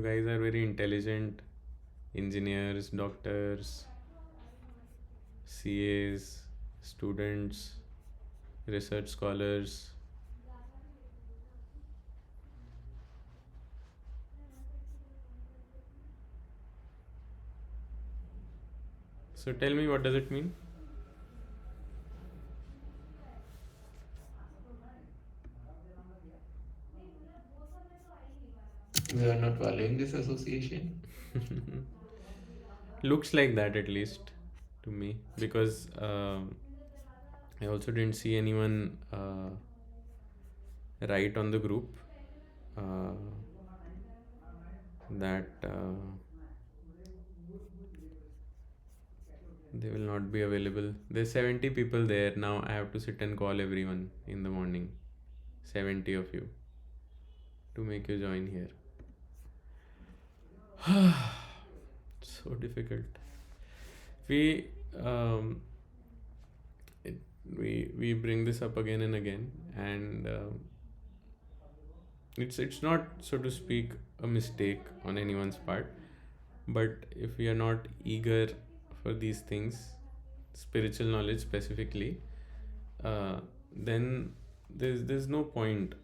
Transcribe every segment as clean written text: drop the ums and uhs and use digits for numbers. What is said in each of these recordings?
You guys are very intelligent engineers, doctors, CAs, students, research scholars. So tell me, what does it mean? We are not valuing this association. Looks like that, at least to me, because I also didn't see anyone write on the group uh, that they will not be available. There's 70 people there now. I have to sit and call everyone in the morning. 70 of you to make you join here. So difficult. We um, it, we bring this up again and again, and it's not, so to speak, a mistake on anyone's part. But if we are not eager for these things, spiritual knowledge specifically, uh, then there's no point.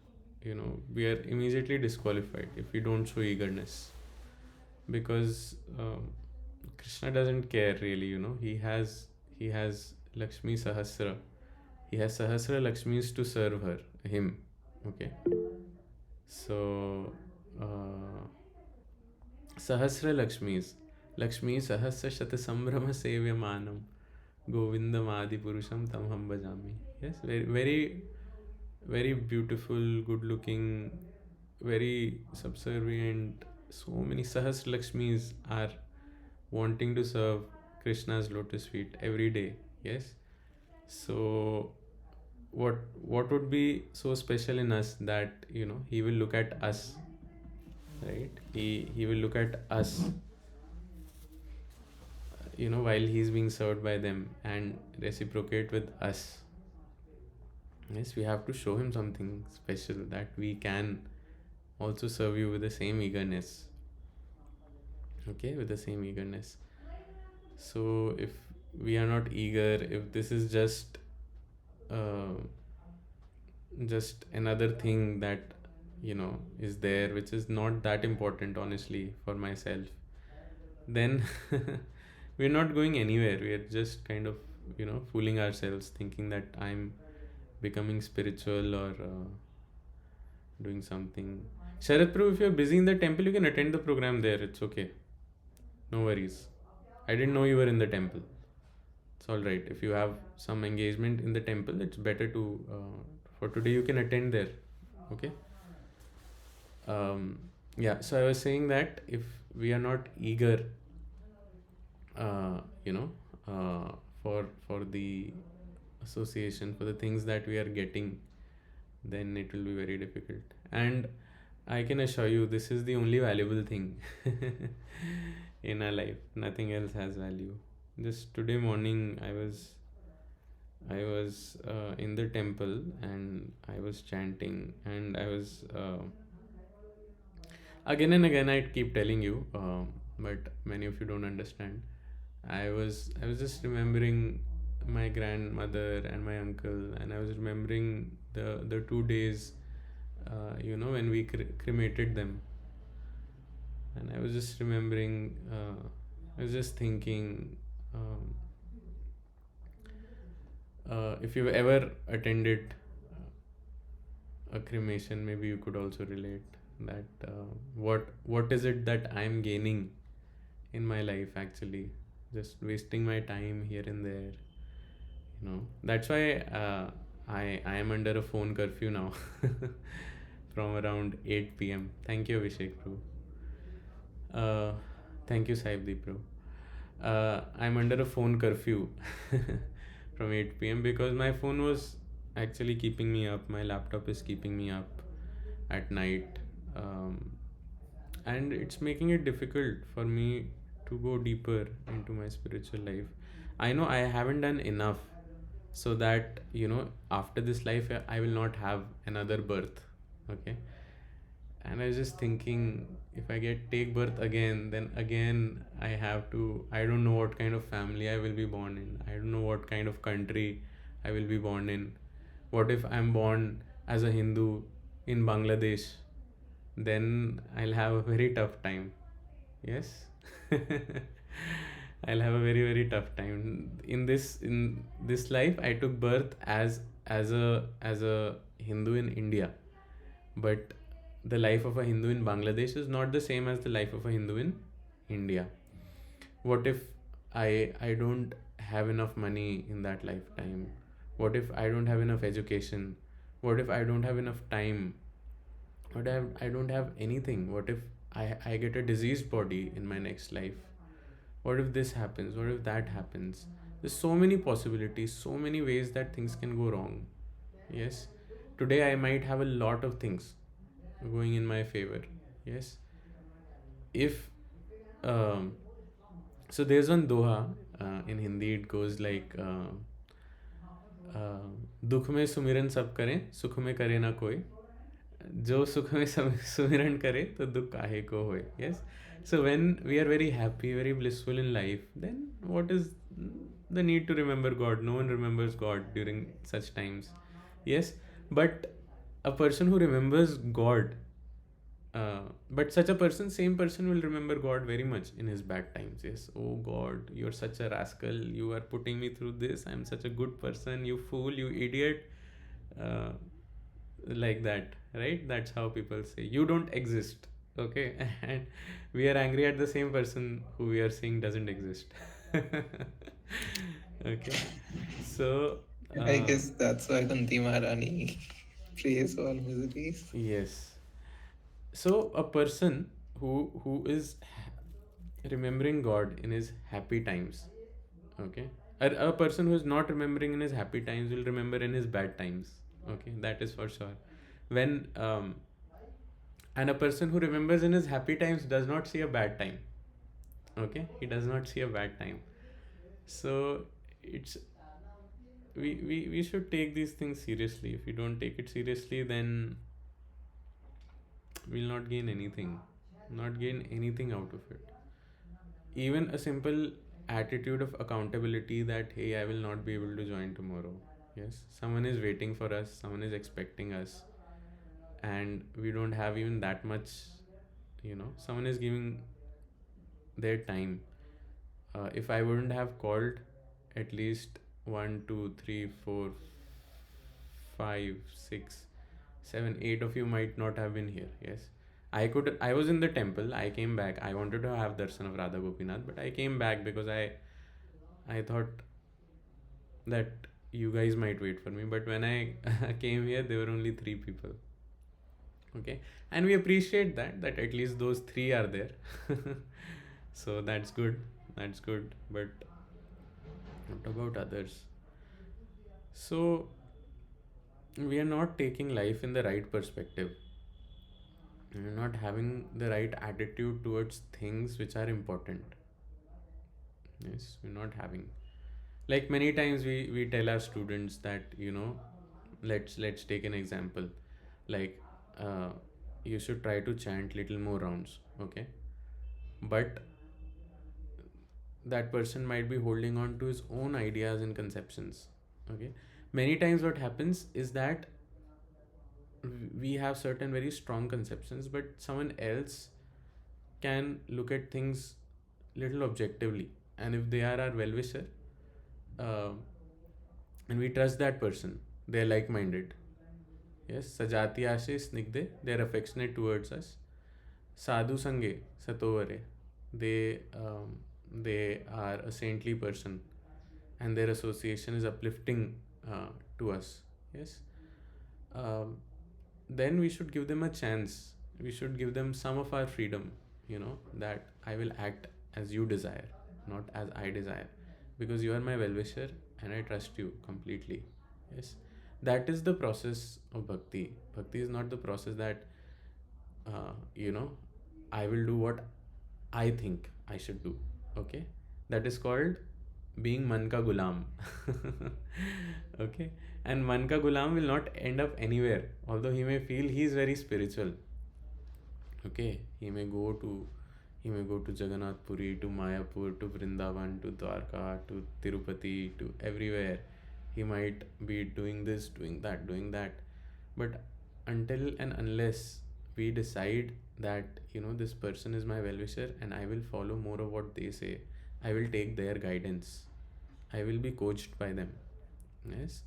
We are immediately disqualified if we don't show eagerness, because Krishna doesn't care really. He has Lakshmi Sahasra. He has Sahasra Lakshmis to serve him. Okay, so Sahasra Lakshmis, Lakshmi Sahasra Shata Sambrama Sevyamanam Govindam Adi Purusham Tamham Bhajami. Yes, very very very beautiful, good looking, very subservient. So many Sahasra Lakshmis are wanting to serve Krishna's lotus feet every day. Yes. So what would be so special in us that he will look at us, right? He will look at us, while he's being served by them, and reciprocate with us. Yes, we have to show him something special, that we can also serve you with the same eagerness. Okay, with the same eagerness. So if we are not eager, if this is uh, just another thing that is there, which is not that important, honestly, for myself, then we're not going anywhere. We are just kind of fooling ourselves, thinking that I'm becoming spiritual, or doing something. Sharat Prabhu, if you're busy in the temple, you can attend the program there. It's okay. No worries. I didn't know you were in the temple. It's all right. If you have some engagement in the temple, it's better to, for today, you can attend there. Okay. Yeah. So I was saying that if we are not eager, uh, you know, for the association, for the things that we are getting, then it will be very difficult. And I can assure you, this is the only valuable thing in our life. Nothing else has value. Just today morning, I was in the temple, and I was chanting, and I was again and again. I keep telling you, but many of you don't understand. I was just remembering my grandmother and my uncle, and I was remembering the 2 days, when we cremated them. And I was just remembering, I was just thinking, um, if you've ever attended a cremation, maybe you could also relate that, what is it that I'm gaining in my life, actually, just wasting my time here and there. That's why I am under a phone curfew now from around 8 p.m. Thank you, Abhishek bro. uh, Thank you, Saibdeep bro. I'm under a phone curfew from 8 p.m. because my phone was actually keeping me up. My laptop is keeping me up at night, um, and it's making it difficult for me to go deeper into my spiritual life. I know I haven't done enough, so that after this life I will not have another birth. Okay. And I was just thinking, if I get take birth again, then again I have to. I don't know what kind of family I will be born in. I don't know what kind of country I will be born in. What if I'm born as a Hindu in Bangladesh? Then I'll have a very tough time. Yes. I'll have a very very tough time in this life. I took birth as a Hindu in India, but the life of a Hindu in Bangladesh is not the same as the life of a Hindu in India. What if I don't have enough money in that lifetime? What if I don't have enough education? What if I don't have enough time? What if I don't have anything? What if I get a diseased body in my next life? What if this happens? What if that happens? There's so many possibilities, so many ways that things can go wrong. Yes. Today I might have a lot of things going in my favor. Yes. If um, so there's one doha in Hindi. It goes like दुख में सुमिरन सब करें, सुख में करे ना कोई, जो सुख में सुमिरन करे तो दुख काहे को होए. Yes. So when we are very happy, very blissful in life, then what is the need to remember God? No one remembers God during such times. Yes. But a person who remembers God, but such a person, same person will remember God very much in his bad times. Yes. Oh God, you're such a rascal. You are putting me through this. I'm such a good person. You fool, you idiot. Uh, like that, right? That's how people say you don't exist. Okay. And we are angry at the same person who we are saying doesn't exist. Okay. So I guess that's why Kunti Maharani prays all miseries. yes. So a person who is remembering God in his happy times, okay, a person who is not remembering in his happy times will remember in his bad times. Okay, that is for sure. When and a person who remembers in his happy times does not see a bad time. Okay, he does not see a bad time. So it's we should take these things seriously. If we don't take it seriously, then we'll not gain anything, not gain anything out of it. Even a simple attitude of accountability that hey, I will not be able to join tomorrow. Yes, someone is waiting for us, someone is expecting us, and we don't have even that much. Someone is giving their time. If I wouldn't have called, at least 1, 2, 3, 4, 5, 6, 7, 8 of you might not have been here. Yes, I was in the temple. I came back. I wanted to have darshan of Radha Gopinath, but I came back because I thought that you guys might wait for me. But when I came here, there were only 3 people. Okay, and we appreciate that at least those 3 are there. So that's good. That's good. But what about others? So we are not taking life in the right perspective. We're not having the right attitude towards things which are important. Yes, we're not having. Like many times we tell our students that let's take an example. Like you should try to chant little more rounds. Okay, but that person might be holding on to his own ideas and conceptions. Okay, many times what happens is that we have certain very strong conceptions, but someone else can look at things little objectively, and if they are our well-wisher, uh, and we trust that person, they're like-minded. Yes, sajati ashe snigde, they're affectionate towards us. Sadhu sange satovare, they are a saintly person, and their association is uplifting to us. Yes. um, then we should give them a chance. We should give them some of our freedom, that I will act as you desire, not as I desire, because you are my well wisher and I trust you completely. Yes, that is the process of bhakti. Bhakti is not the process that, uh, you know, I will do what I think I should do. Okay, that is called being man ka gulam. Okay, and man ka gulam will not end up anywhere, although he may feel he is very spiritual. Okay, he may go to Jagannath Puri, to Mayapur, to Vrindavan, to Dwarka, to Tirupati, to everywhere. He might be doing this, doing that. But until and unless we decide that, this person is my well wisher and I will follow more of what they say, I will take their guidance, I will be coached by them. Yes,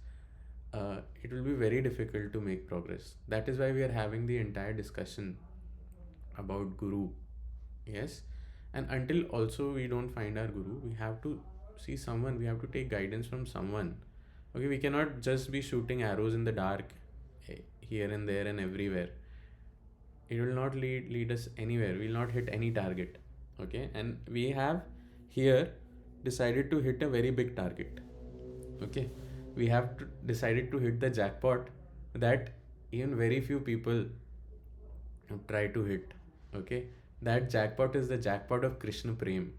it will be very difficult to make progress. That is why we are having the entire discussion about guru. Yes, and until also we don't find our guru, we have to see someone, we have to take guidance from someone. Okay, we cannot just be shooting arrows in the dark, here and there and everywhere. It will not lead us anywhere, we will not hit any target. Okay, and we have here decided to hit a very big target. Okay, we have decided to hit the jackpot that even very few people try to hit. Okay, that jackpot is the jackpot of Krishna Prem.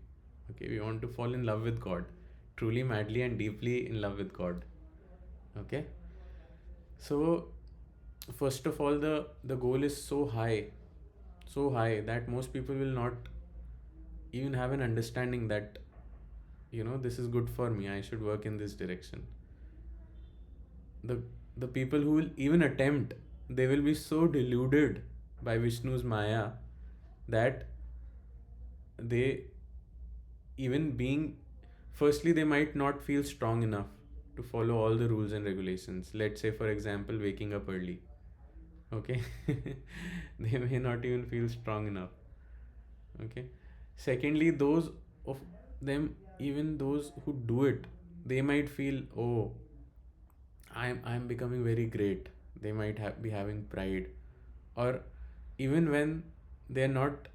Okay, we want to fall in love with God, truly, madly, and deeply in love with God. Okay, so first of all, the goal is so high that most people will not even have an understanding that, this is good for me, I should work in this direction. The the people who will even attempt, they will be so deluded by Vishnu's Maya that they, even being, firstly, they might not feel strong enough to follow all the rules and regulations. Let's say, for example, waking up early. Okay, they may not even feel strong enough. Okay, secondly, those of them, even those who do it, they might feel, oh, I'm becoming very great. They might be having pride, or even when they're not,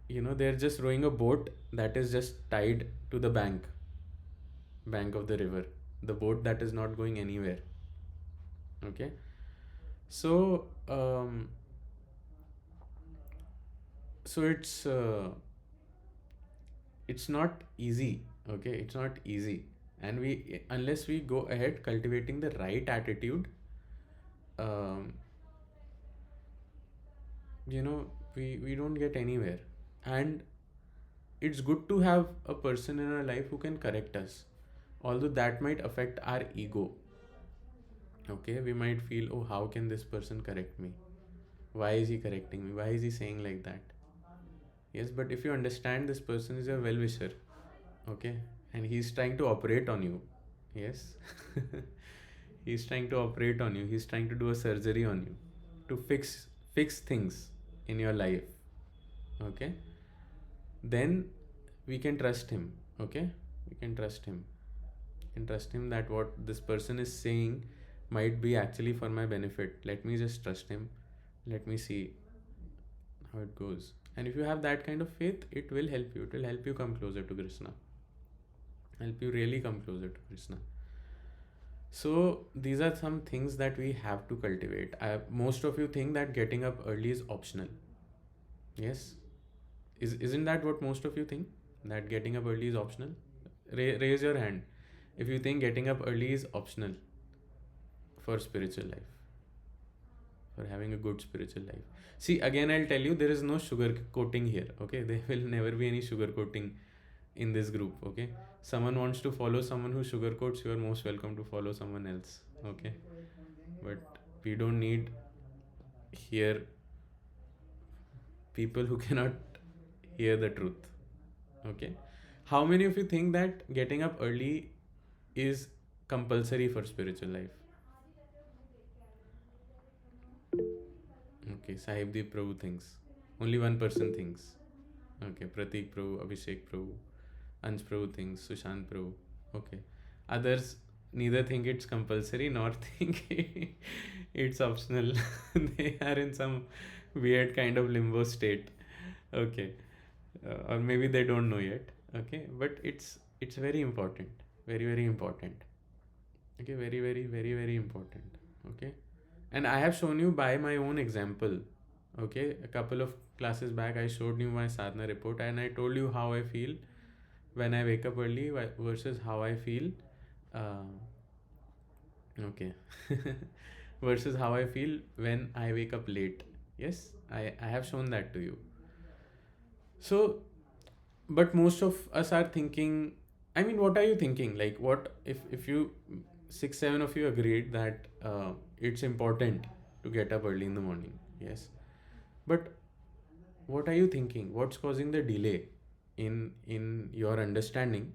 they're just rowing a boat that is just tied to the bank of the river, the boat that is not going anywhere. Okay, so so it's not easy. Okay, it's not easy, and we, unless we go ahead cultivating the right attitude, um, we don't get anywhere. And it's good to have a person in our life who can correct us, although that might affect our ego. Okay, we might feel, oh, how can this person correct me, why is he correcting me, why is he saying like that? Yes, but if you understand this person is your well wisher, okay, and he's trying to operate on you. Yes, he's trying to operate on you, he's trying to do a surgery on you to fix things in your life. Okay, then we can trust him. Okay, we can trust him, and trust him that what this person is saying might be actually for my benefit. Let me just trust him, let me see how it goes. And if you have that kind of faith, it will help you, it will help you come closer to Krishna, help you really come closer to Krishna. So these are some things that we have to cultivate. Most of you think that getting up early is optional. Yes, isn't that what most of you think, that getting up early is optional? Raise your hand if you think getting up early is optional for spiritual life, for having a good spiritual life. See, again, I'll tell you, there is no sugar coating here. Okay, there will never be any sugar coating in this group. Okay, someone wants to follow someone who sugarcoats, you are most welcome to follow someone else. Okay, but we don't need here people who cannot hear the truth. Okay, how many of you think that getting up early is compulsory for spiritual life? Okay, Sahibdeep Prabhu thinks. Only one person thinks. Okay, Pratik Prabhu, Abhishek Prabhu, Ansh Prabhu thinks, Sushant Prabhu. Okay. Others neither think it's compulsory nor think it's optional. They are in some weird kind of limbo state. Okay. Or maybe they don't know yet. Okay. But it's very important. Very, very important. Okay. Very, very, very, very important. Okay. And I have shown you by my own example. Okay. A couple of classes back, I showed you my sadhana report and I told you how I feel when I wake up early versus how I feel. Uh, okay. Versus how I feel when I wake up late. Yes, I have shown that to you. So, but most of us are thinking, I mean, what are you thinking? Like, what if you, six, seven of you agreed that it's important to get up early in the morning, yes, but what are you thinking? What's causing the delay in your understanding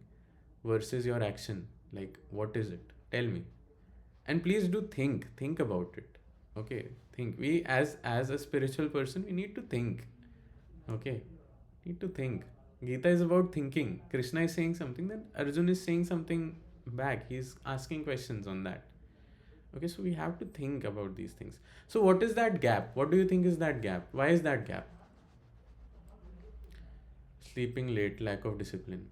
versus your action? Like, what is it? Tell me. And please do think about it. Okay, think. We, as a spiritual person, we need to think. Okay, need to think. Gita is about thinking. Krishna is saying something, then Arjun is saying something back. He's asking questions on that. Okay, so we have to think about these things. So, what is that gap? What do you think is that gap? Why is that gap? Sleeping late, lack of discipline.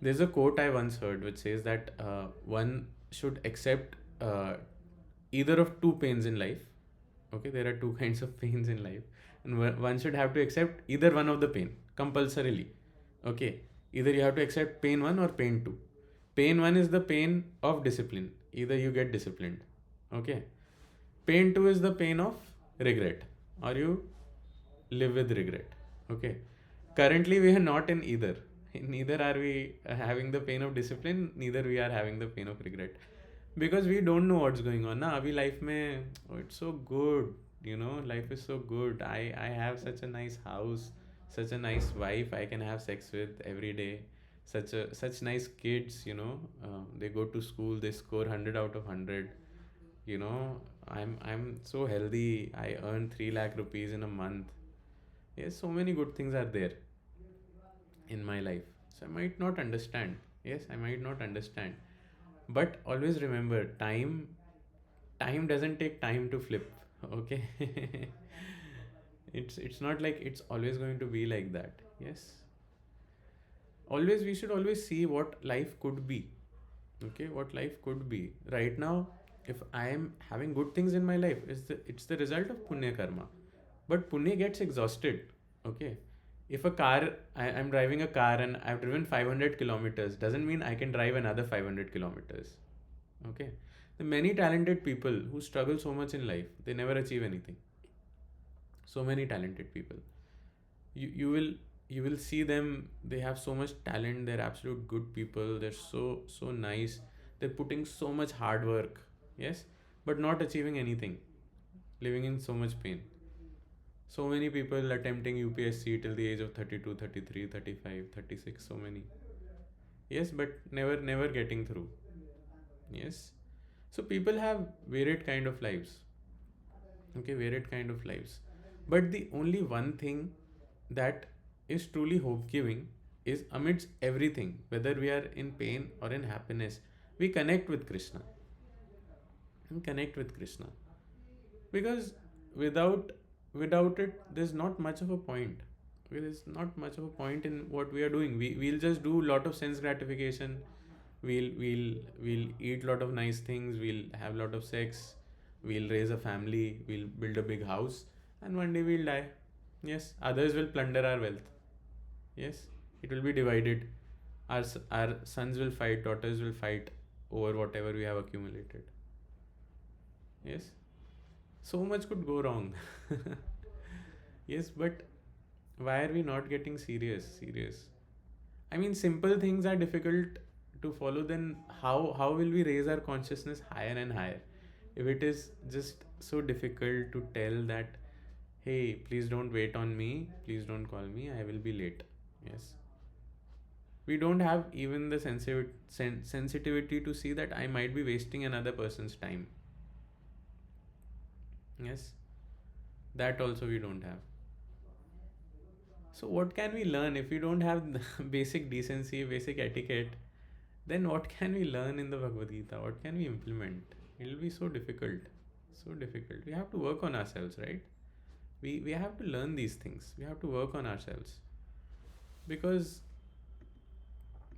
There's a quote I once heard which says that one should accept either of two pains in life. Okay, there are two kinds of pains in life, and one should have to accept either one of the pain compulsorily. Okay, either you have to accept pain one or pain two. Pain one is the pain of discipline. Either you get disciplined. Okay, pain two is the pain of regret, or you live with regret. Okay, currently we are not in either. Neither are we having the pain of discipline, neither we are having the pain of regret, because we don't know what's going on na abhi life mein. Oh, it's so good, life is so good. I have such a nice house, such a nice wife I can have sex with every day, such nice kids, they go to school, they score 100 out of 100. I'm so healthy, I earn 3 lakh rupees in a month. Yes, so many good things are there in my life. So I might not understand. Yes, I might not understand. But always remember, time doesn't take time to flip. Okay? It's not like it's always going to be like that. Yes. Always we should always see what life could be. Okay, what life could be. Right now, if I am having good things in my life, it's the result of punya karma. But punya gets exhausted. Okay, if a car, I'm driving a car and I've driven 500 kilometers, doesn't mean I can drive another 500 kilometers. Okay, the many talented people who struggle so much in life, they never achieve anything. So many talented people, you will see them, they have so much talent, they're absolute good people, they're so nice, they're putting so much hard work, yes, but not achieving anything, living in so much pain. So many people attempting UPSC till the age of 32, 33, 35, 36, so many. Yes, but never getting through. Yes. So people have varied kind of lives. Okay, varied kind of lives. But the only one thing that is truly hope giving is amidst everything, whether we are in pain or in happiness, we connect with Krishna. And connect with Krishna. Because without without it, there's not much of a point. There's not much of a point in what we are doing. We'll just do a lot of sense gratification. We'll eat a lot of nice things, we'll have a lot of sex, we'll raise a family, we'll build a big house, and one day we'll die. Yes, others will plunder our wealth. Yes, it will be divided. Our sons will fight, daughters will fight over whatever we have accumulated. Yes, so much could go wrong. Yes, but why are we not getting serious? I mean, simple things are difficult to follow, then how will we raise our consciousness higher and higher if it is just so difficult to tell that, hey, please don't wait on me, please don't call me, I will be late. Yes, we don't have even the sensitivity to see that I might be wasting another person's time. Yes, that also we don't have. So what can we learn if we don't have basic decency, basic etiquette? Then what can we learn in the Bhagavad Gita? What can we implement? It'll be so difficult. So difficult. We have to work on ourselves, right? We have to learn these things. We have to work on ourselves. Because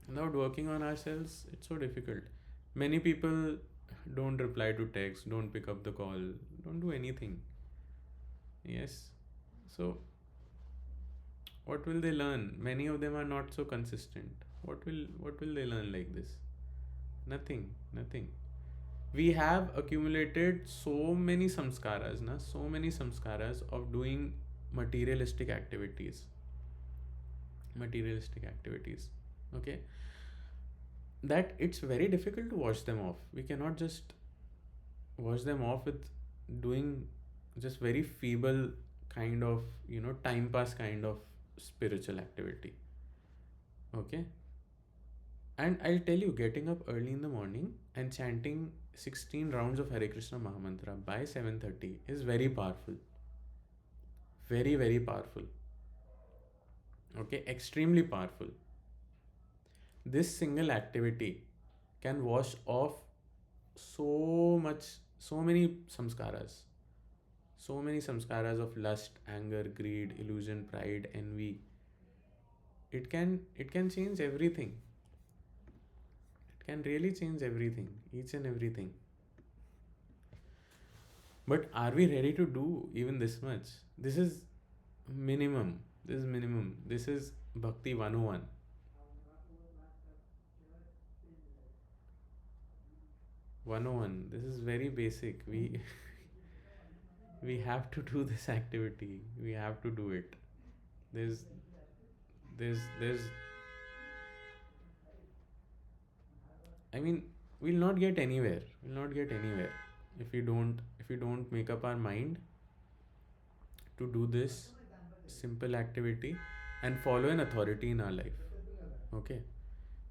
without working on ourselves, it's so difficult. Many people don't reply to text, don't pick up the call, don't do anything. Yes. So what will they learn? Many of them are not so consistent. What will they learn like this? Nothing. We have accumulated so many samskaras of doing materialistic activities. materialistic activities. Okay, that it's very difficult to wash them off. We cannot just wash them off with doing just very feeble kind of, time pass kind of spiritual activity. Okay, and I'll tell you, getting up early in the morning and chanting 16 rounds of Hare Krishna Mahamantra by 7:30 is very powerful. Very, very powerful. Okay, extremely powerful. This single activity can wash off so much, so many samskaras, so many samskaras of lust, anger, greed, illusion, pride, envy. It can change everything. It can really change everything, each and everything. But are we ready to do even this much? This is minimum. This is minimum. This is Bhakti 101. 101. This is very basic. We have to do this activity. We have to do it. There's there's I mean, we'll not get anywhere. We'll not get anywhere if we don't make up our mind to do this simple activity and follow an authority in our life. Okay,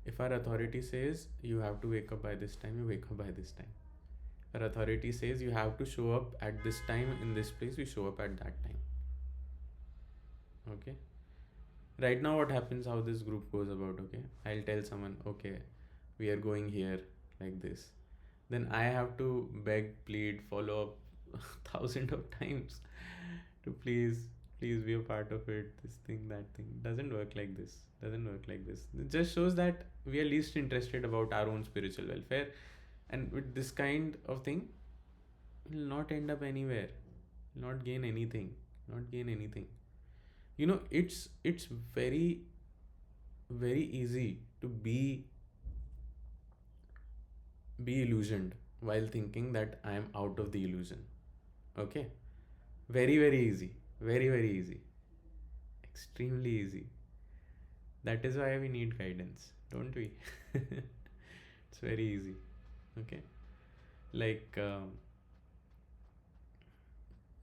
if our authority says you have to wake up by this time, you wake up by this time. If our authority says you have to show up at this time in this place, we show up at that time. Okay, right now what happens, how this group goes about. Okay, I'll tell someone, okay, we are going here like this, then I have to beg, plead, follow up thousand of times to please be a part of it. This thing, that thing doesn't work like this. Doesn't work like this. It just shows that we are least interested about our own spiritual welfare, and with this kind of thing, we'll not end up anywhere. Not gain anything. Not gain anything. It's very, very easy to be illusioned while thinking that I am out of the illusion. Okay, very, very easy. Very, very easy. Extremely easy. That is why we need guidance, don't we? It's very easy. Okay, like I'll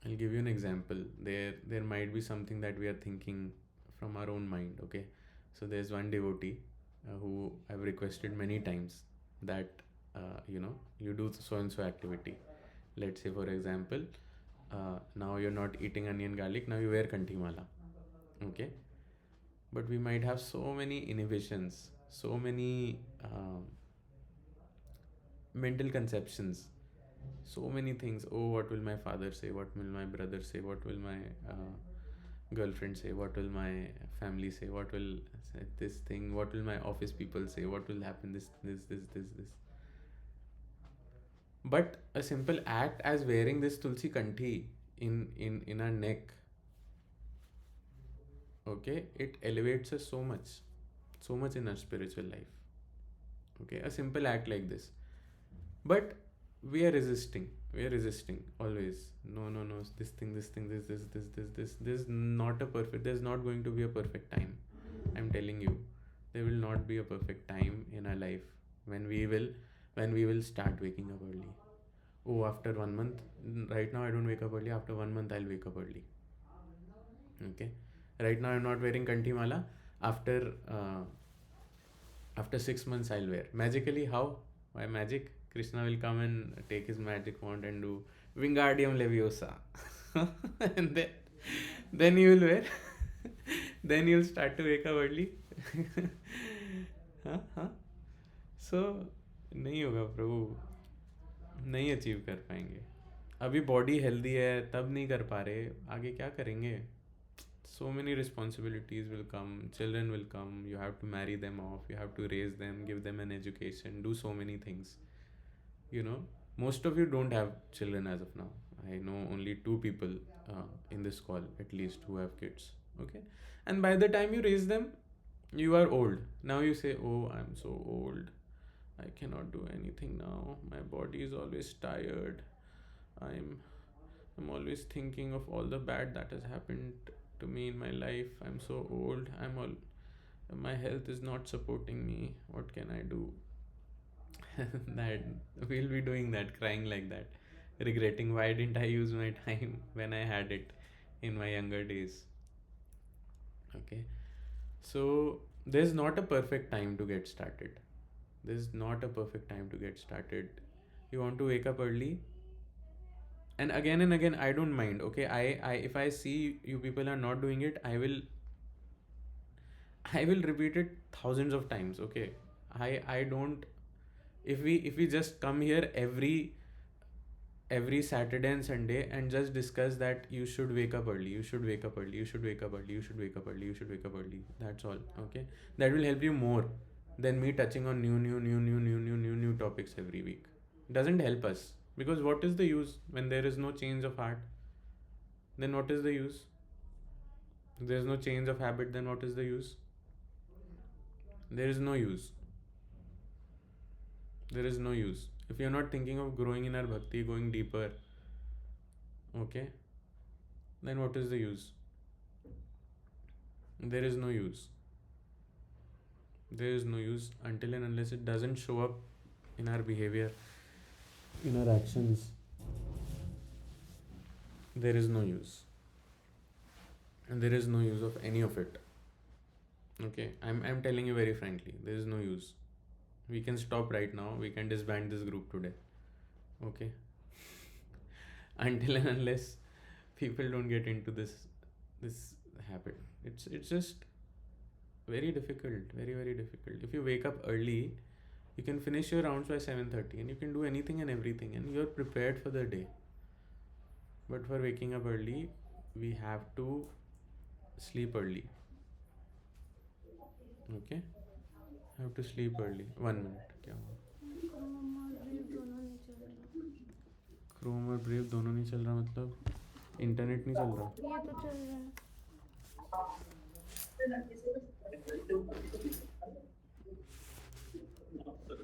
give you an example. There might be something that we are thinking from our own mind. Okay, so there's one devotee who I've requested many times that you do so and so activity. Let's say, for example, now you're not eating onion garlic. Now you wear kanti mala. Okay, but we might have so many inhibitions, so many mental conceptions, so many things. Oh, what will my father say? What will my brother say? What will my girlfriend say? What will my family say? What will say this thing? What will my office people say? What will happen? This. But a simple act as wearing this tulsi kanthi in our neck, okay, it elevates us so much in our spiritual life. Okay, a simple act like this. But we are resisting always. No, this thing, this is not a perfect, there's not going to be a perfect time. I'm telling you, there will not be a perfect time in our life when we will start waking up early. Oh, after 1 month, right now I don't wake up early. After 1 month, I'll wake up early. Okay, right now I'm not wearing kanti mala. After 6 months, I'll wear magically. How? Why magic? Krishna will come and take his magic wand and do Wingardium Leviosa, and then you will wear. Then you'll start to wake up early. हाँ. So नहीं होगा प्रभु, नहीं achieve कर पाएंगे. अभी body healthy है तब नहीं कर पा रहे, आगे क्या करेंगे? So many responsibilities will come, children will come, you have to marry them off, you have to raise them, give them an education, do so many things. Most of you don't have children as of now. I know only 2 people in this call at least who have kids. Okay, and by the time you raise them, you are old. Now you say, oh, I'm so old, I cannot do anything now, my body is always tired, I'm always thinking of all the bad that has happened to me in my life, I'm so old, I'm all. my health is not supporting me, what can I do? That we'll be doing that, crying like that, regretting why didn't I use my time when I had it in my younger days. Okay, so there's not a perfect time to get started. There's not a perfect time to get started. You want to wake up early, and again, I don't mind. Okay, I if I see you people are not doing it, I will repeat it thousands of times. Okay, I don't. If we just come here every Saturday and Sunday and just discuss that you should wake up early, you should wake up early, you should wake up early, you should wake up early, you should wake up early. That's all. Okay, that will help you more than me touching on new topics every week. Doesn't help us, because what is the use when there is no change of heart? Then what is the use? If there is no change of habit, then what is the use? There is no use. There is no use. If you're not thinking of growing in our bhakti, going deeper, okay, then what is the use? There is no use. There is no use until and unless it doesn't show up in our behavior, in our actions. There is no use. And there is no use of any of it. Okay, I'm telling you very frankly, there is no use. We can stop right now. We can disband this group today. Okay. Until and unless people don't get into this habit, it's just very difficult, very difficult. If you wake up early, you can finish your rounds by 7:30 and you can do anything and everything and you're prepared for the day. But for waking up early, we have to sleep early. Okay, have to sleep early. 1 minute. क्या हुआ? Chrome और brave दोनों नहीं चल रहा, मतलब internet नहीं चल रहा? ये तो चल रहा है।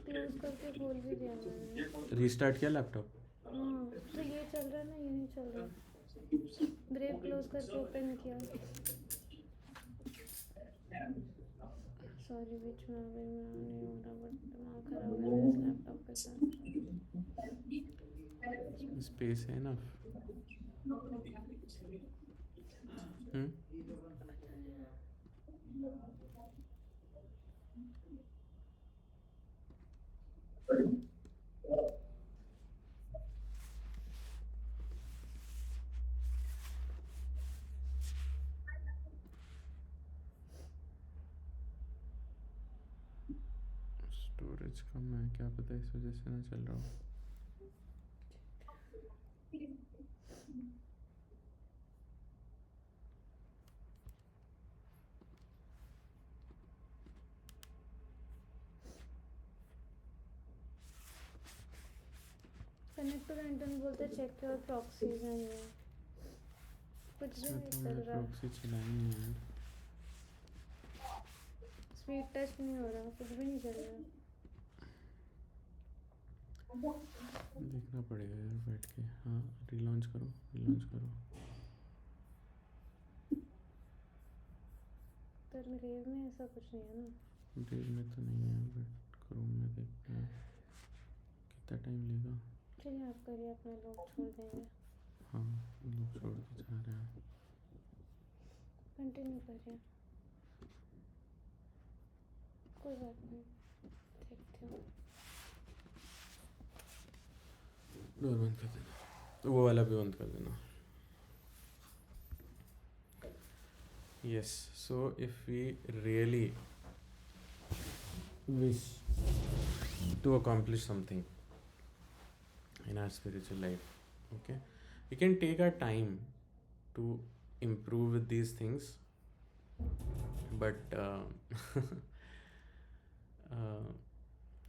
क्लोज करके खोल भी दिया मैंने। रीस्टार्ट किया लैपटॉप? हाँ, तो ये चल रहा है ना, ये नहीं चल रहा। ब्रेव क्लोज करके ओपन किया। सॉरी, बीच में आ गई मैं, नहीं हो रहा, बट दिमाग खराब हो गया इस लैपटॉप के साथ। स्पेस है ना? स्टोरेज कम है, क्या पता इस वजह से ना चल रहा हो। कनेक्ट टू द इंटरनेट बोलते चेक योर प्रॉक्सीज हैं, ये कुछ भी नहीं चल रहा। प्रॉक्सी चलाई नहीं है, स्पीड टेस्ट नहीं हो रहा, कुछ भी नहीं चल रहा। देखना पड़ेगा यार बैठ के। हाँ, रिलॉन्च करो, रिलॉन्च करो। तो ब्रेव में ऐसा कुछ नहीं है ना? ब्रेव में तो नहीं है, बट क्रोम में देखते हैं कितना टाइम लेगा। चलिए आप करिए अपना, लोग छोड़ देंगे। हाँ, लोग छोड़ के जा रहे हैं। कंटिन्यू करिए, कोई बात नहीं, देखते हो। डोर बंद कर देना, वो वाला भी बंद कर देना। Yes, so if we really wish to accomplish something in our spiritual life, okay, we can take our time to improve with these things, but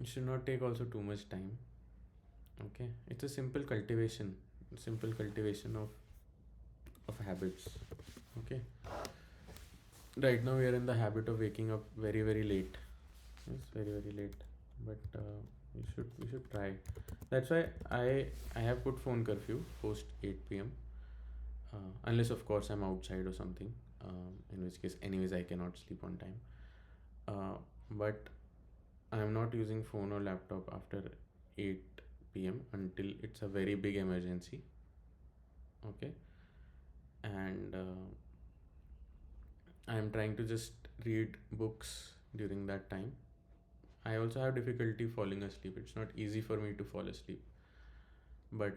it should not take also too much time. Okay, it's a simple cultivation of habits. Okay, right now we are in the habit of waking up very late. Yes, very late, but we should try. That's why I have put phone curfew post 8 p.m. Unless of course I'm outside or something, in which case anyways I cannot sleep on time. But I am not using phone or laptop after 8 p.m. until it's a very big emergency. Okay, and I am trying to just read books during that time. I also have difficulty falling asleep. It's not easy for me to fall asleep. But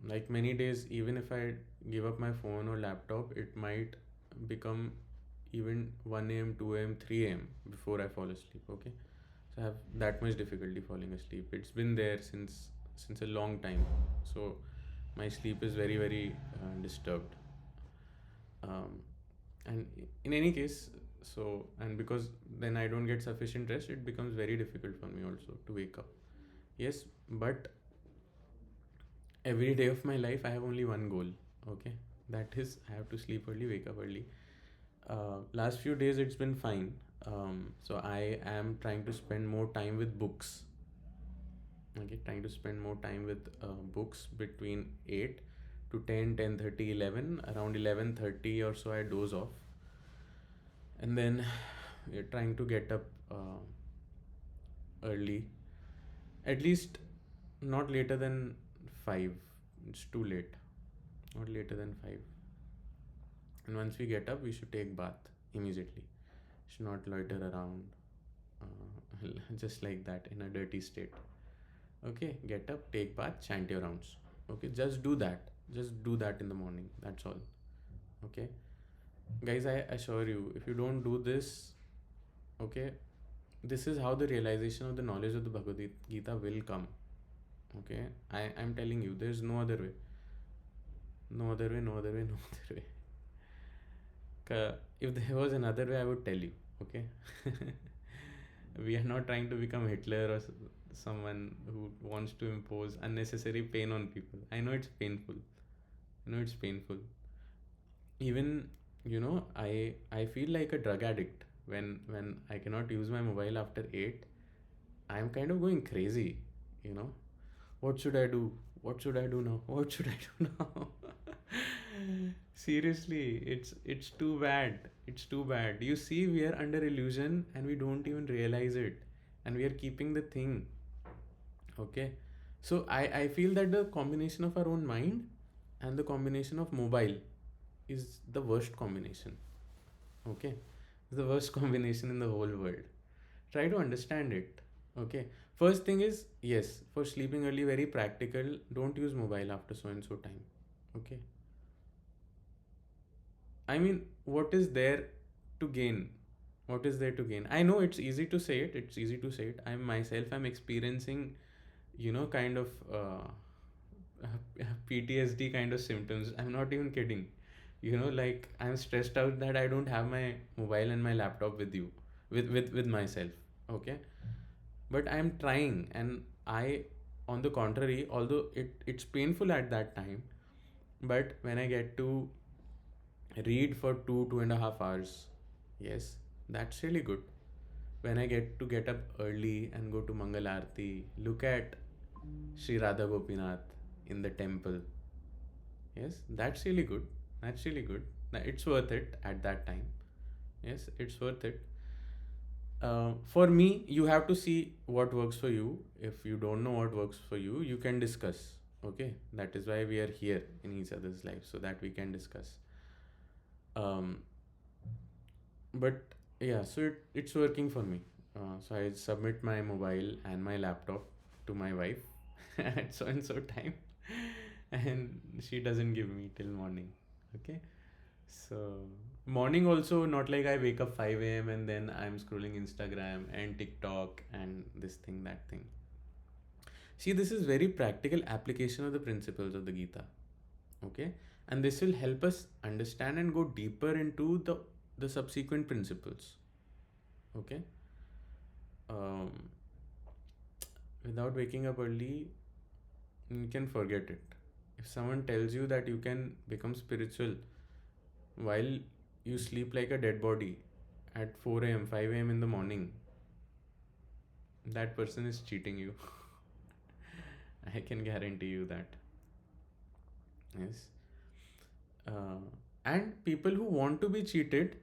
like many days, even if I give up my phone or laptop, it might become even 1 a.m., 2 a.m., 3 a.m. before I fall asleep. Okay, so I have that much difficulty falling asleep. It's been there since a long time. So my sleep is very very disturbed. Um, and in any case, so and because then I don't get sufficient rest, it becomes very difficult for me also to wake up. Yes, but every day of my life I have only one goal. Okay, that is I have to sleep early, wake up early. Last few days it's been fine. So I am trying to spend more time with books. Okay, trying to spend more time with books between 8 to 10, 10:30, 11. Around 11:30 or so I doze off, and then we're trying to get up early, at least not later than 5. It's too late, not later than 5. And once we get up we should take bath immediately, should not loiter around just like that in a dirty state. Okay, get up, take bath, chant your rounds. Okay, just do that in the morning, that's all. Okay, guys, I assure you, if you don't do this, okay, this is how the realization of the knowledge of the Bhagavad Gita will come. Okay, I'm telling you, there's no other way. No other way, no other way, no other way. If there was another way, I would tell you. Okay, we are not trying to become Hitler or someone who wants to impose unnecessary pain on people. I know it's painful. I know it's painful. Even I feel like a drug addict when I cannot use my mobile after 8. I'm kind of going crazy. You know, what should I do? What should I do now? What should I do now? Seriously, it's too bad. It's too bad. You see, we are under illusion and we don't even realize it, and we are keeping the thing. Okay, so I feel that the combination of our own mind and the combination of mobile is the worst combination. Okay, it's the worst combination in the whole world. Try to understand it. Okay, first thing is, yes, for sleeping early, very practical, don't use mobile after so and so time. Okay, I mean, what is there to gain? What is there to gain? I know it's easy to say it. It's easy to say it. I myself am experiencing, kind of PTSD kind of symptoms. I'm not even kidding. Like I'm stressed out that I don't have my mobile and my laptop with you, with myself. Okay, but I'm trying, and I, on the contrary, although it's painful at that time, but when I get to read for 2.5 hours, yes, that's really good. When I get to get up early and go to Mangal Aarti, look at Sri Radha Gopinath in the temple. Yes, that's really good. That's really good. It's worth it at that time. Yes, it's worth it. For me, you have to see what works for you. If you don't know what works for you, you can discuss. Okay, that is why we are here in each other's life, so that we can discuss. Um, but yeah, so it's working for me. So I submit my mobile and my laptop to my wife at so and so time, and she doesn't give me till morning. Okay, so morning also, not like I wake up 5 a.m. and then I'm scrolling Instagram and TikTok and this thing, that thing. See, this is very practical application of the principles of the Gita. Okay, and this will help us understand and go deeper into the subsequent principles. Okay, um, without waking up early, you can forget it. If someone tells you that you can become spiritual while you sleep like a dead body at 4 a.m., 5 a.m. in the morning, that person is cheating you. I can guarantee you that. Yes. And people who want to be cheated,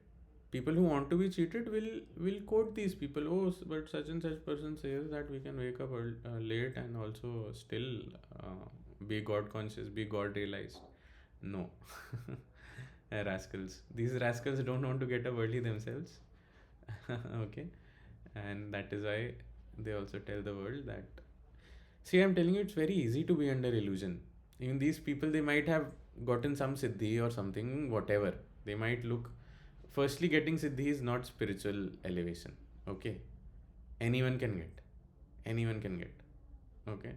people who want to be cheated will quote these people. Oh, but such and such person says that we can wake up late and also still be God conscious, be God realized. No. Rascals. These rascals don't want to get up early themselves. Okay, and that is why they also tell the world that, see, I'm telling you, it's very easy to be under illusion. Even these people, they might have gotten some siddhi or something, whatever. They might look. Firstly, getting siddhi is not spiritual elevation. Okay, anyone can get. Anyone can get. Okay,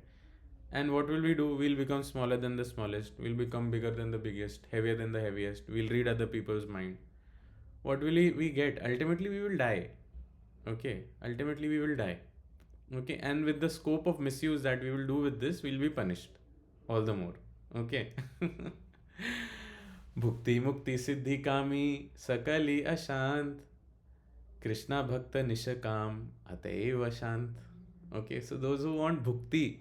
and what will we do? We'll become smaller than the smallest. We'll become bigger than the biggest, heavier than the heaviest. We'll read other people's mind. What will we get? Ultimately, we will die. Okay, ultimately, we will die. Okay, and with the scope of misuse that we will do with this, we'll be punished all the more. Okay. Bhukti mukti siddhi kami sakali ashant Krishna bhakta nishakam ataiva shant. Okay, so those who want bhukti,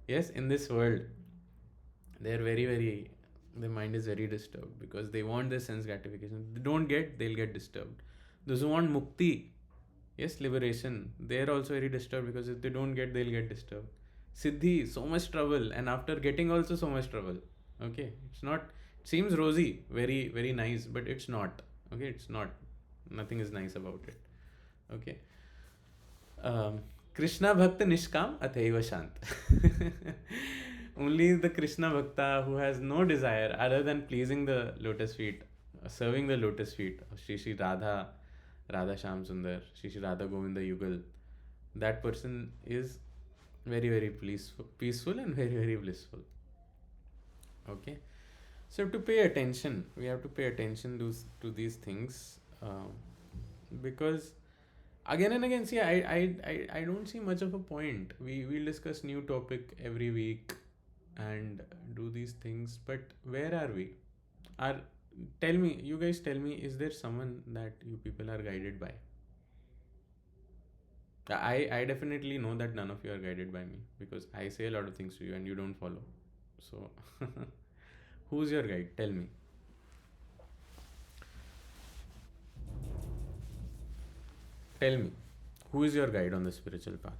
yes, in this world, they're very, their mind is very disturbed because they want their sense gratification. They don't get, they'll get disturbed. Those who want mukti, yes, liberation, they're also very disturbed because if they don't get, they'll get disturbed. Siddhi, so much trouble, and after getting also so much trouble. Okay, it's not, it seems rosy, very nice, but it's not. Okay, it's not. Nothing is nice about it. Okay. Krishna Bhakta Nishkam Athaiva Shant. Only the Krishna Bhakta who has no desire other than pleasing the lotus feet, serving the lotus feet of Shri Radha, Radha Sham Sundar, Shri Radha Govinda Yugal, that person is very peaceful and very blissful. Okay, so to pay attention, we have to pay attention to these things, because again and again, see, I don't see much of a point. We'll discuss new topic every week and do these things, but where are we? Tell me, you guys tell me, is there someone that you people are guided by? I definitely know that none of you are guided by me because I say a lot of things to you and you don't follow. So, who's your guide? Tell me. Tell me, who is your guide on the spiritual path?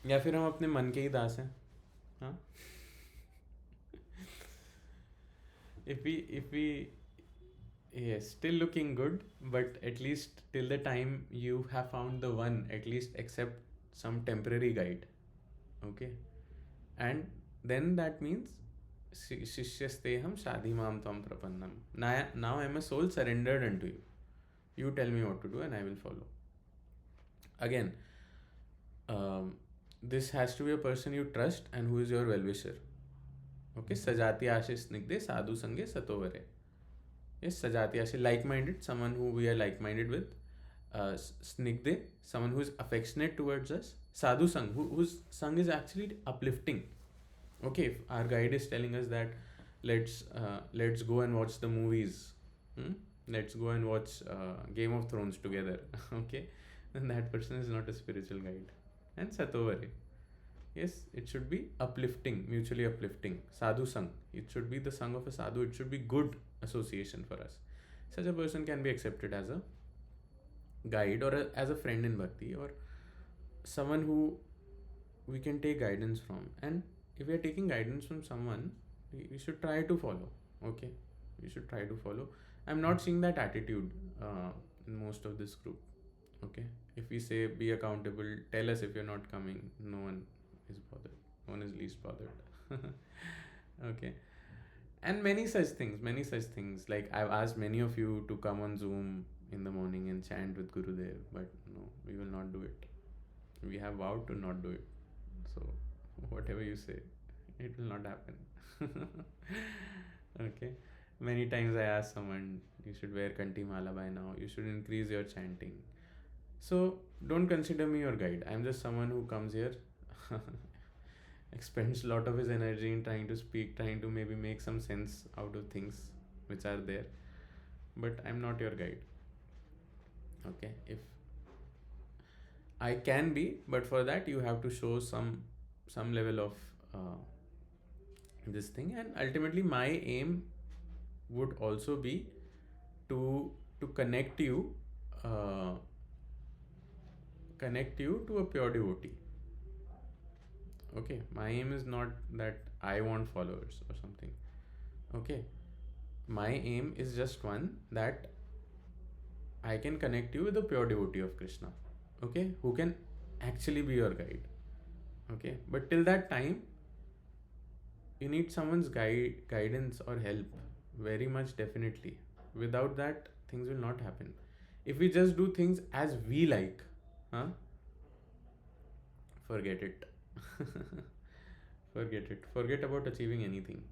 या फिर हम अपने मन के ही दास हैं? हाँ? If we yes, still looking good, but at least till the time you have found the one, at least accept some temporary guide. Okay, and then that means Shishyasteham Shadhimam Tvam Prapannam. Now I am a soul surrendered unto you. You tell me what to do and I will follow. Again, this has to be a person you trust and who is your well-wisher. Okay, Sajati Ashish Snigde Sadhu Sange Satovare. Yes, Sajati Ashish, like-minded, someone who we are like-minded with. Snigde, someone who is affectionate towards us. Sadhu Sang, whose Sang is actually uplifting. Okay, if our guide is telling us that let's go and watch the movies, let's go and watch Game of Thrones together, okay, then that person is not a spiritual guide. And Satovare, yes, it should be uplifting, mutually uplifting. Sadhu Sang, it should be the Sang of a Sadhu, it should be good association for us. Such a person can be accepted as a guide or as a friend in bhakti, or someone who we can take guidance from. And if we are taking guidance from someone, we should try to follow. Okay, we should try to follow. I'm not seeing that attitude in most of this group. Okay, if we say be accountable, tell us if you're not coming, no one is bothered, no one is least bothered. Okay, and many such things, like I've asked many of you to come on Zoom in the morning and chant with Gurudev, but no, we will not do it. We have vowed to not do it. So whatever you say, it will not happen. Okay, many times I ask someone, you should wear Kanti Mala by now, you should increase your chanting. So don't consider me your guide. I'm just someone who comes here, expends a lot of his energy in trying to speak, trying to maybe make some sense out of things which are there, but I'm not your guide. Okay, if I can be, but for that you have to show some level of this thing, and ultimately my aim would also be to connect you, uh, to a pure devotee. Okay, my aim is not that I want followers or something. Okay, my aim is just one, that I can connect you with a pure devotee of Krishna, okay, who can actually be your guide. Okay, but till that time, you need someone's guidance or help, very much, definitely. Without that, things will not happen. If we just do things as we like, huh? Forget it. Forget it. Forget about achieving anything.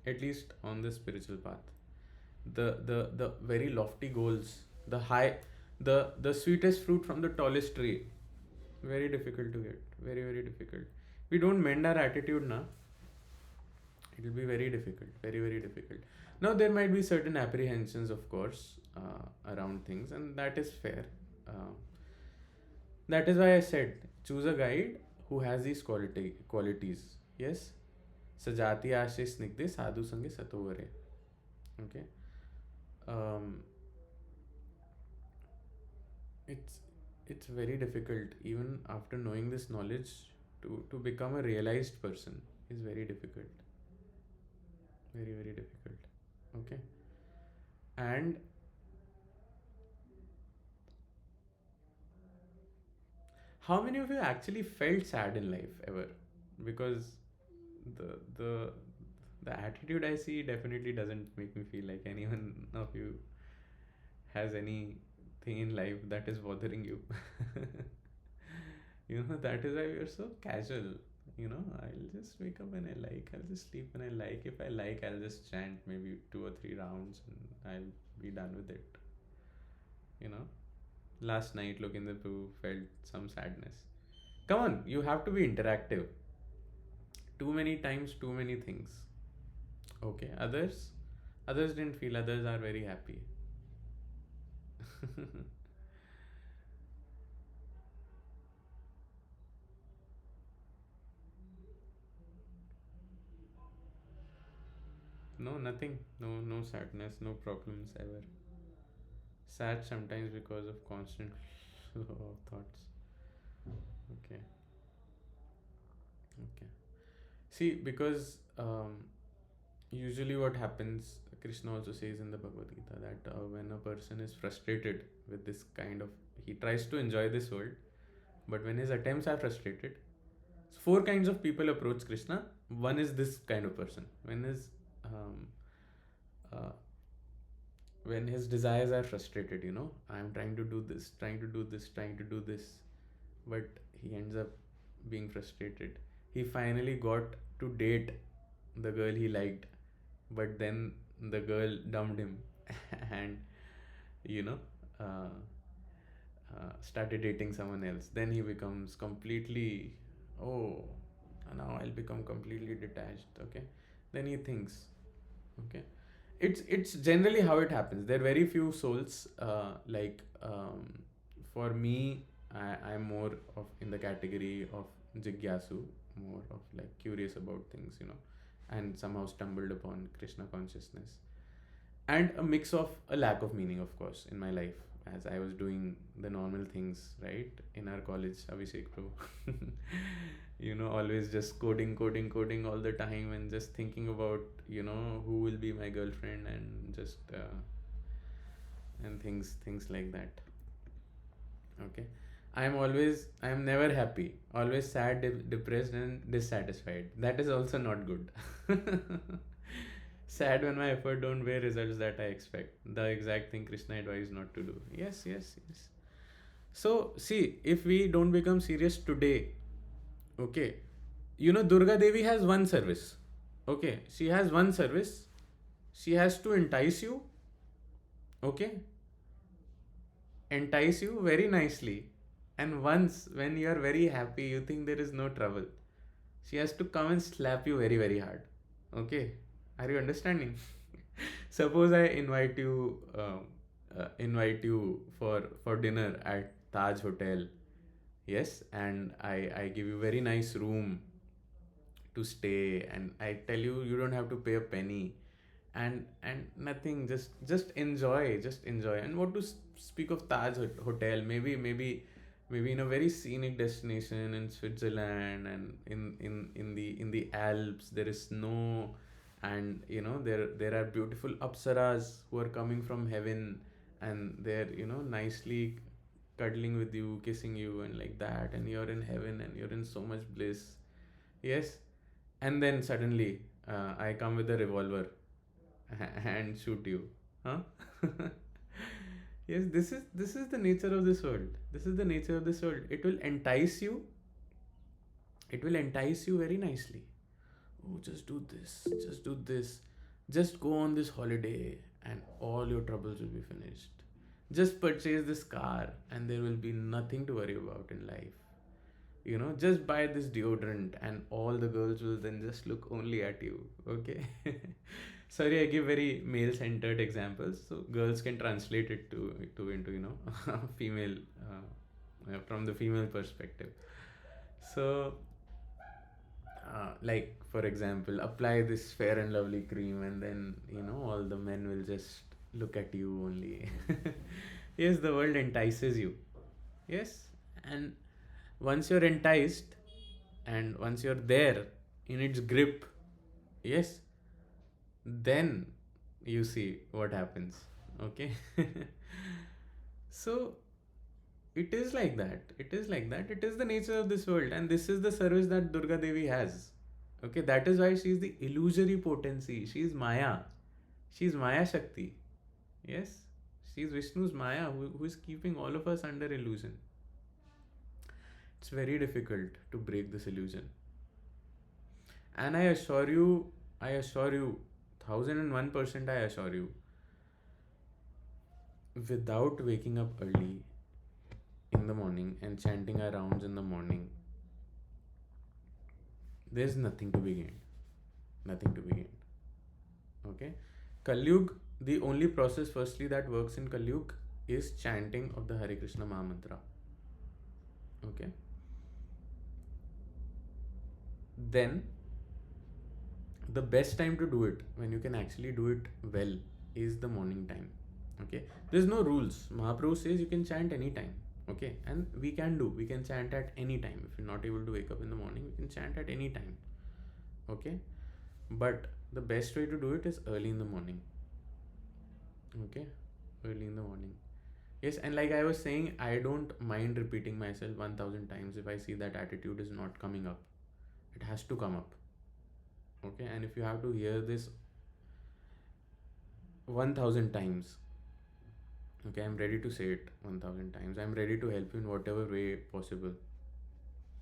At least on this spiritual path. The very lofty goals, the high, the sweetest fruit from the tallest tree, very difficult to get. Very, very difficult. We don't mend our attitude now, it will be very difficult, very, very difficult. Now there might be certain apprehensions, of course, around things, and that is fair. uh, that is why I said, choose a guide who has these qualities. Yes. Sajati ashe snigdhe sadhu sange satovare. Okay. um, it's very difficult, even after knowing this knowledge, to become a realized person is very difficult. Very, very difficult. Okay. And how many of you actually felt sad in life ever? Because the the the attitude I see definitely doesn't make me feel like anyone of you has anything in life that is bothering you. That is why you're so casual. I'll just wake up when I like, I'll just sleep when I like. If I like, I'll just chant maybe 2 or 3 rounds and I'll be done with it. you know Last night, look in the Pooh felt some sadness. Come on, you have to be interactive. Too many times, too many things. Okay, others didn't feel, others are very happy. No, nothing. No sadness, no problems ever. Sad sometimes because of constant flow of thoughts. Okay. Okay. See, because usually what happens, Krishna also says in the Bhagavad Gita that when a person is frustrated with this kind of, he tries to enjoy this world, but when his attempts are frustrated, so 4 kinds of people approach Krishna. One is this kind of person. Um, uh, when his desires are frustrated, I'm trying to do this, trying to do this, trying to do this, but he ends up being frustrated. He finally got to date the girl he liked, but then the girl dumped him and you know uh, started dating someone else. Then he becomes completely, oh, now I'll become completely detached. Okay. Then he thinks, okay, it's generally how it happens. There are very few souls, for me, I'm more of in the category of jigyasu, more of like curious about things, and somehow stumbled upon Krishna consciousness, and a mix of a lack of meaning, of course, in my life, as I was doing the normal things, right, in our college, Abhishek Pro. Always just coding all the time, and just thinking about, who will be my girlfriend, and just and things like that. Okay. I am never happy, always sad, depressed, and dissatisfied. That is also not good. Sad when my effort don't bear results that I expect. The exact thing Krishna advised not to do. Yes, yes, yes. So see, if we don't become serious today, okay, Durga Devi has one service. Okay, she has one service. She has to entice you. Okay, entice you very nicely. And once, when you are very happy, you think there is no trouble, she has to come and slap you very, very hard. Okay, are you understanding? Suppose I invite you for dinner at Taj Hotel. Yes, and I give you very nice room to stay, and I tell you, you don't have to pay a penny, and nothing. Just enjoy, just enjoy. And what to speak of Taj Hotel? Maybe in a very scenic destination in Switzerland, and in the Alps there is snow, and there are beautiful apsaras who are coming from heaven, and they're nicely cuddling with you, kissing you, and like that, and you're in heaven and you're in so much bliss. Yes, and then suddenly I come with a revolver and shoot you, huh? Yes, this is the nature of this world. This is the nature of this world. It will entice you. It will entice you very nicely. Oh, just do this. Just do this. Just go on this holiday, and all your troubles will be finished. Just purchase this car, and there will be nothing to worry about in life. Just buy this deodorant, and all the girls will then just look only at you. Okay. Sorry, I give very male centered examples, so girls can translate it to into female, from the female perspective. So like, for example, apply this Fair and Lovely cream, and then all the men will just look at you only. Yes, the world entices you. Yes, and once you're enticed, and once you're there in its grip, yes, then you see what happens. Okay. So it is like that. It is like that. It is the nature of this world, and this is the service that Durga Devi has. Okay, that is why she is the illusory potency. She is Maya. She is Maya Shakti. Yes, she is Vishnu's Maya, who is keeping all of us under illusion. It's very difficult to break this illusion. And I assure you, 1001%, I assure you, without waking up early in the morning and chanting our rounds in the morning, there's nothing to be gained. Nothing to be gained. Okay? Kalyug, the only process firstly that works in Kalyug is chanting of the Hare Krishna Mahamantra. Okay? Then, the best time to do it, when you can actually do it well, is the morning time. Okay? There's no rules. Mahaprabhu says you can chant anytime. Okay? And we can chant at any time. If you're not able to wake up in the morning, we can chant at any time. Okay? But the best way to do it is early in the morning. Okay? Early in the morning. Yes, and like I was saying, I don't mind repeating myself 1000 times if I see that attitude is not coming up. It has to come up. Okay? And if you have to hear this 1000 times, okay, I'm ready to say it 1000 times. I'm ready to help you in whatever way possible.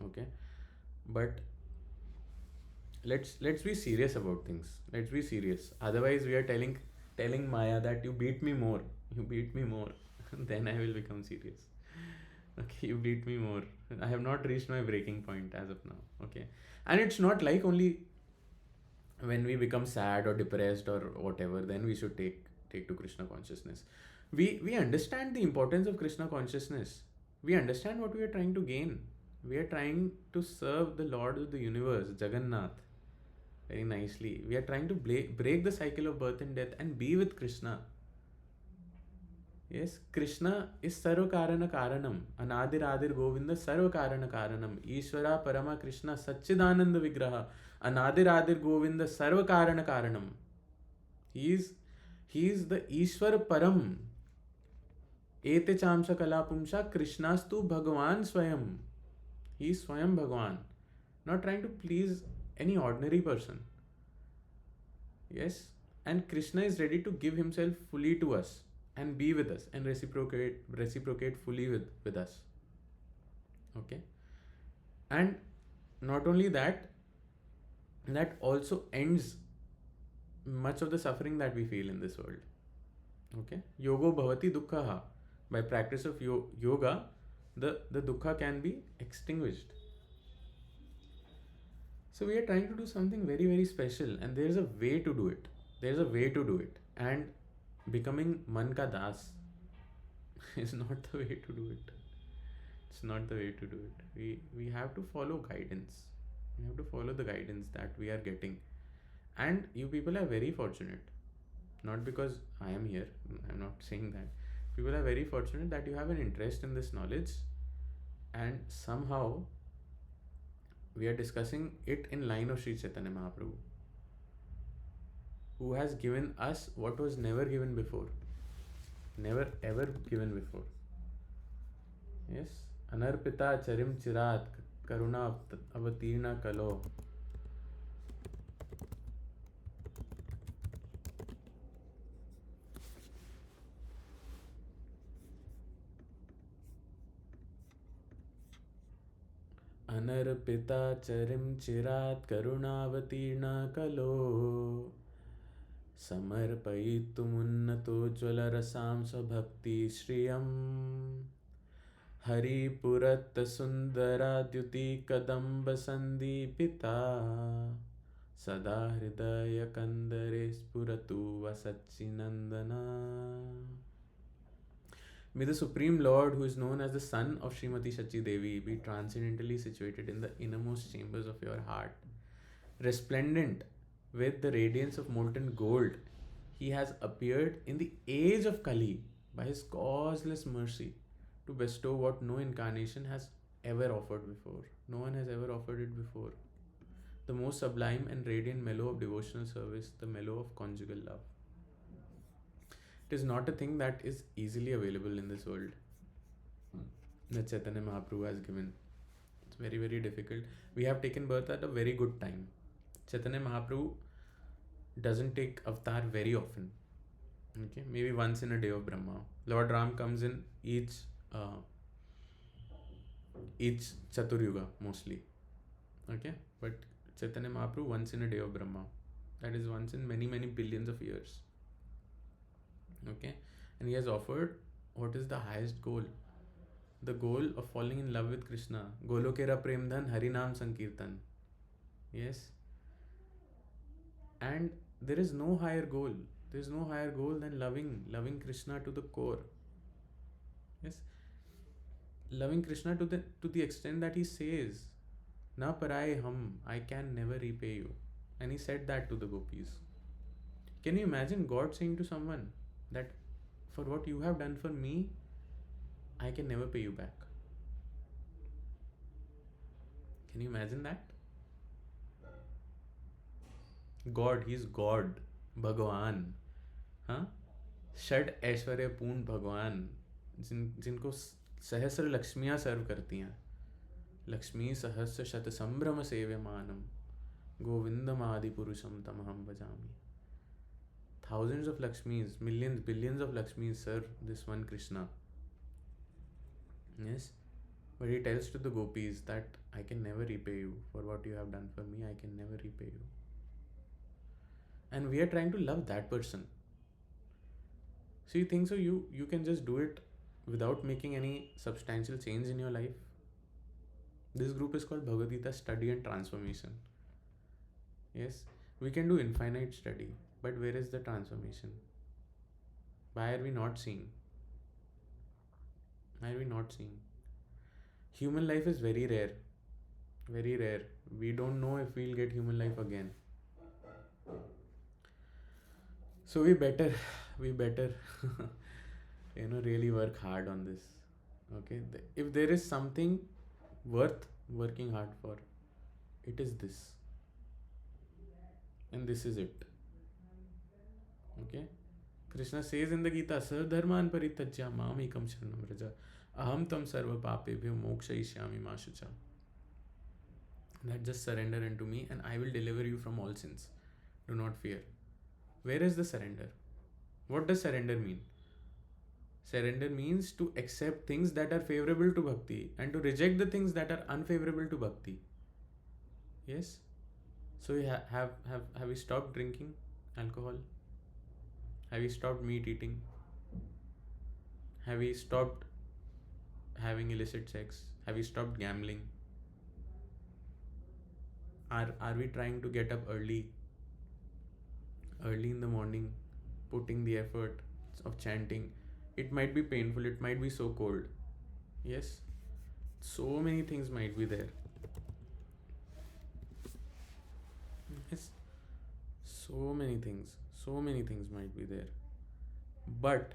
Okay? But let's be serious about things. Let's be serious. Otherwise, we are telling Maya that you beat me more. You beat me more. Then I will become serious. Okay, you beat me more. I have not reached my breaking point as of now. Okay. And it's not like only when we become sad or depressed or whatever, then we should take to Krishna consciousness. We understand the importance of Krishna consciousness. We understand what we are trying to gain. We are trying to serve the Lord of the universe, Jagannath, very nicely. We are trying to break the cycle of birth and death and be with Krishna. Yes, Krishna is Sarva Karana Karanam, Anadir Adir Govinda Sarva Karana Karanam, Ishvara Parama Krishna Satchidananda Vigraha, Anadir Adir Govinda Sarva Karana Karanam. He is the Ishwar Param. Ete Chamsa Kalapumsha Krishnastu Bhagavan Swayam. He is Swayam Bhagavan. Not trying to please any ordinary person. Yes, and Krishna is ready to give himself fully to us and be with us and reciprocate fully with us. Okay? And not only that also ends much of the suffering that we feel in this world. Okay? Yogo bhavati dukkhaha. By practice of yoga, the dukkha can be extinguished. So we are trying to do something very, very special, and there is a way to do it. And becoming man ka das is not the way to do it. It's not the way to do it. We have to follow guidance. We have to follow the guidance that we are getting. And you people are very fortunate. Not because I am here, I'm not saying that. People are very fortunate that you have an interest in this knowledge, and somehow we are discussing it in line of Sri Chaitanya Mahaprabhu, who has given us what was never given before. Never ever given before. Yes. Anarpita charim chirat karuna avatirna kalo. अनर्पिता चरिं चिरात् करुणावतीर्णा कलो समर्पयितुमुन्नतोज्ज्वलरसां स्वभक्तिश्रियं हरिपुरत्तसुन्दराद्युतिकदम्बसन्दीपिता सदा हृदयकन्दरे स्फुरतु वसच्चिनन्दना. May the Supreme Lord, who is known as the Son of Srimati Shachi Devi, be transcendently situated in the innermost chambers of your heart. Resplendent with the radiance of molten gold, he has appeared in the age of Kali by his causeless mercy to bestow what no incarnation has ever offered before. No one has ever offered it before. The most sublime and radiant mellow of devotional service, the mellow of conjugal love. It is not a thing that is easily available in this world that Chaitanya Mahaprabhu has given. It's very, very difficult. We have taken birth at a very good time. Chaitanya Mahaprabhu doesn't take avatar very often. Okay, maybe once in a day of Brahma. Lord Ram comes in each Chaturyuga mostly. Okay, but Chaitanya Mahaprabhu once in a day of Brahma. That is once in many, many billions of years. Okay, and he has offered what is the highest goal, the goal of falling in love with Krishna. Golokera Premdhan Harinam Sankirtan. Yes, and there is no higher goal. There is no higher goal than loving Krishna to the core. Yes, loving Krishna to the extent that he says, "Na parai hum, I can never repay you," and he said that to the gopis. Can you imagine God saying to someone that for what you have done for me, I can never pay you back? Can you imagine that? God, he is God, Bhagwan. हाँ, षड ऐश्वर्य पूर्ण भगवान, जिनको सहस्र लक्ष्मियाँ सर्व करती हैं. लक्ष्मी सहस्र शत संभ्रम सेव्यमानम गोविंदमादि पुरुषम तमहम भजामि. Thousands of Lakshmis, millions, billions of Lakshmis serve this one Krishna. Yes, but he tells to the gopis that I can never repay you for what you have done for me. I can never repay you. And we are trying to love that person. So you think so you can just do it without making any substantial change in your life? This group is called Bhagavad Gita Study and Transformation. Yes, we can do infinite study, but where is the transformation? Why are we not seeing? Why are we not seeing? Human life is very rare. Very rare. We don't know if we'll get human life again. So we better really work hard on this. Okay, if there is something worth working hard for, it is this, and this is it. Okay, Krishna says in the Gita, Sadharman paritajya mam ekam sharanam vraja aham tam sarva papebhyo mokshayishyami ma shucha. That just surrender unto me and I will deliver you from all sins. Do not fear. Where is the surrender? What does surrender mean? Surrender means to accept things that are favorable to bhakti and to reject the things that are unfavorable to bhakti. Yes? So have we stopped drinking alcohol? Have we stopped meat eating? Have we stopped having illicit sex? Have we stopped gambling? Are we trying to get up early in the morning, putting the effort of chanting? It might be painful, it might be so cold. Yes, so many things might be there. So many things might be there, but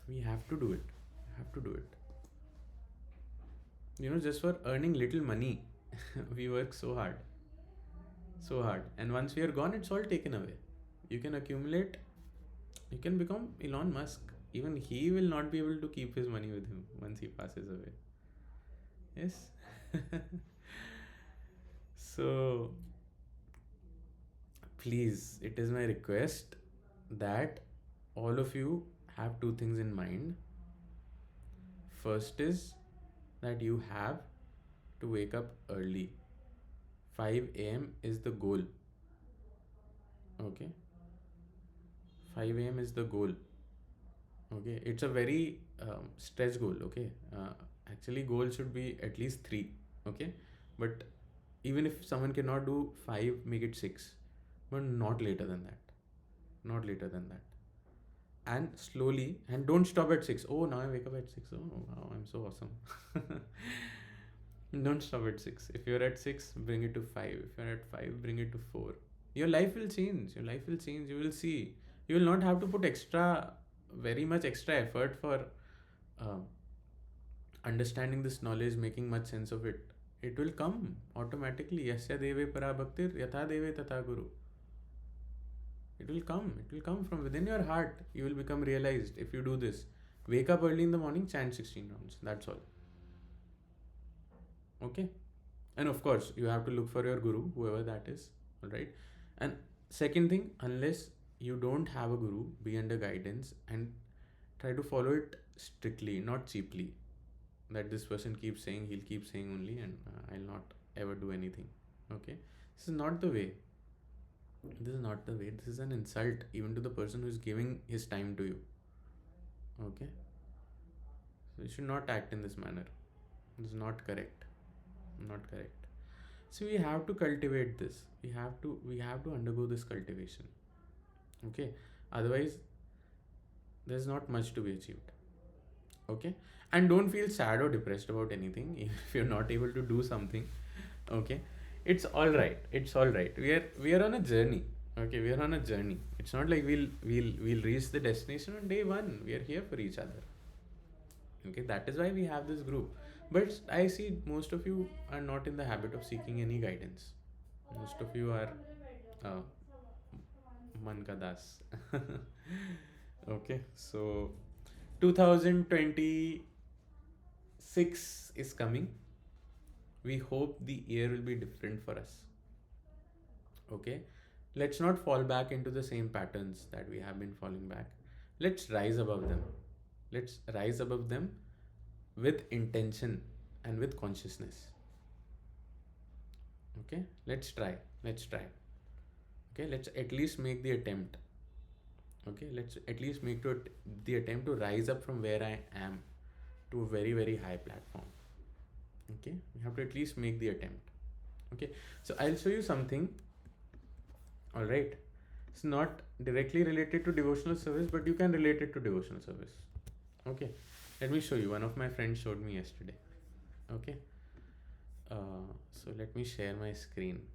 we have to do it. Have to do it. Just for earning little money, we work so hard, and once we are gone, it's all taken away. You can accumulate, you can become Elon Musk. Even he will not be able to keep his money with him once he passes away. Yes. So please, it is my request that all of you have two things in mind. First is that you have to wake up early. 5 a.m. is the goal. Okay, 5 a.m. is the goal. Okay, it's a very stretch goal. Okay, actually, goal should be at least 3. Okay, but even if someone cannot do 5, make it 6, but not later than that. Not later than that. And slowly, and don't stop at 6. Oh, now I wake up at 6. Oh, wow, I'm so awesome. Don't stop at 6. If you're at 6, bring it to 5. If you're at 5, bring it to 4. Your life will change. Your life will change. You will see. You will not have to put very much extra effort for uh, understanding this knowledge, making much sense of it. It will come automatically. Yasya deve para bhaktir yatha deve tata guru. It will come. It will come from within your heart. You will become realized if you do this. Wake up early in the morning, chant 16 rounds. That's all. Okay? And of course, you have to look for your guru, whoever that is. Alright? And second thing, unless you don't have a guru, be under guidance and try to follow it strictly, not cheaply. That this person keeps saying, he'll keep saying only, and I'll not ever do anything. Okay? This is not the way. This is not the way. This is an insult even to the person who is giving his time to you. Okay? So you should not act in this manner. This is not correct. Not correct. So we have to cultivate this. We have to undergo this cultivation. Okay? Otherwise, there's not much to be achieved. Okay? And don't feel sad or depressed about anything if you're not able to do something. Okay? It's all right. It's all right. We are on a journey. Okay, we are on a journey. It's not like we'll reach the destination on day 1. We are here for each other. Okay, that is why we have this group. But I see most of you are not in the habit of seeking any guidance. Most of you are man ka das. Okay, so 2026 is coming. We hope the year will be different for us. Okay, let's not fall back into the same patterns that we have been falling back. Let's rise above them. Let's rise above them with intention and with consciousness. Okay, let's try. Okay, let's at least make the attempt. Okay, let's at least make the attempt to rise up from where I am to a very, very high platform. Okay, we have to at least make the attempt. Okay, so I'll show you something. All right, it's not directly related to devotional service, but you can relate it to devotional service. Okay, let me show you. One of my friends showed me yesterday. Okay, so let me share my screen.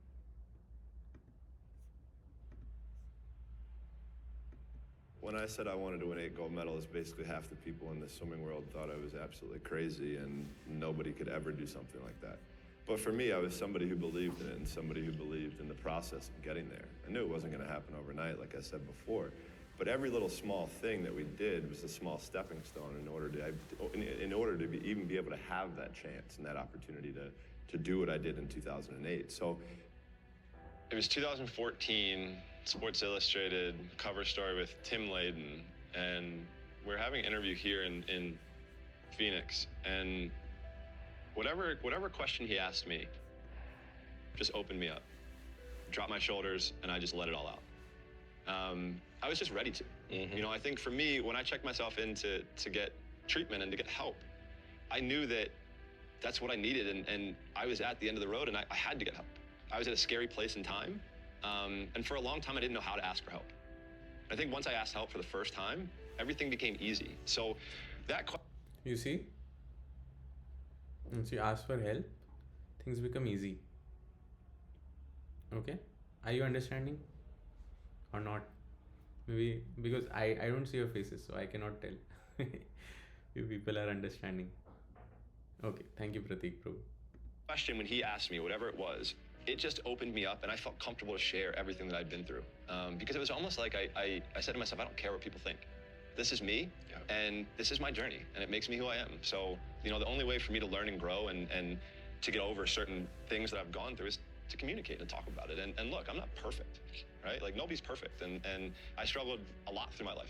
When I said I wanted to win 8 gold medals, basically half the people in the swimming world thought I was absolutely crazy and nobody could ever do something like that. But for me, I was somebody who believed in it and somebody who believed in the process of getting there. I knew it wasn't going to happen overnight, like I said before. But every little small thing that we did was a small stepping stone in order to even be able to have that chance and that opportunity to do what I did in 2008. So it was 2014, Sports Illustrated cover story with Tim Layden, and we're having an interview here in Phoenix, and whatever question he asked me just opened me up, dropped my shoulders, and I just let it all out. I was just ready to. Mm-hmm. You know, I think for me, when I checked myself in to get treatment and to get help, I knew that that's what I needed, and I was at the end of the road, and I had to get help. I was at a scary place in time, and for a long time, I didn't know how to ask for help. I think once I asked help for the first time, everything became easy. So that... You see? Once you ask for help, things become easy. Okay, are you understanding or not? Maybe because I don't see your faces, so I cannot tell if people are understanding. Okay, thank you, Pratik, bro. Question when he asked me whatever it was, it just opened me up and I felt comfortable to share everything that I'd been through. Because it was almost like I said to myself, I don't care what people think. This is me, and this is my journey, and it makes me who I am. So, you know, the only way for me to learn and grow and to get over certain things that I've gone through is to communicate and talk about it. And look, I'm not perfect, right? Like, nobody's perfect, and I struggled a lot through my life.